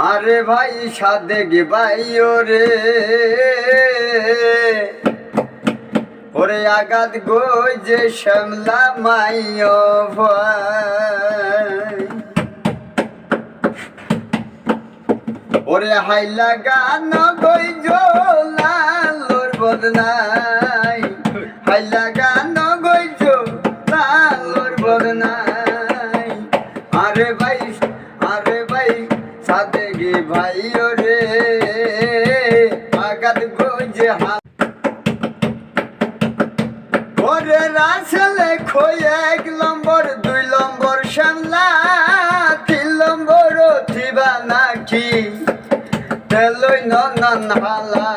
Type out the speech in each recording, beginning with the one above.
আরে ভাই সাদেক ভাই ওরে ওরে আগাত গই যে শ্যামলা মাইও ভাই ওরে হাইলা গান গই জোলালোর বদনাই হাইলা গান গই জোলালোর বদনাই আরে ভাই সাদেক ভাই ওরে আগাত গই যে ওরে রাসলে খোয় 1 নম্বর 2 নম্বর শ্যামলা 3 নম্বর থিবা নাকি তেলই নন হালা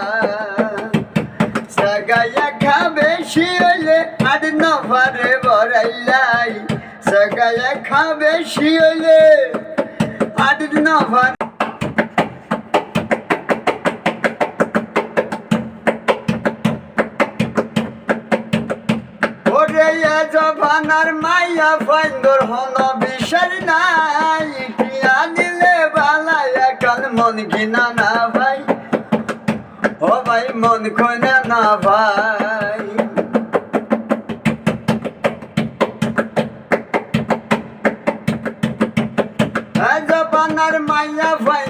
সাগায়া খাবে শিয়লে 8 নম্বরে বরাইলাই সাগায়া খাবে শিয়লে 8 নম্বর জবানার মাইয়া ফাইন্দর হন বিষয় নাই কিয়া দিলে বালায়া কাল মন কিনা না ভাই ও ভাই মন কইনা না ভাই জবানার মাইয়া ফাই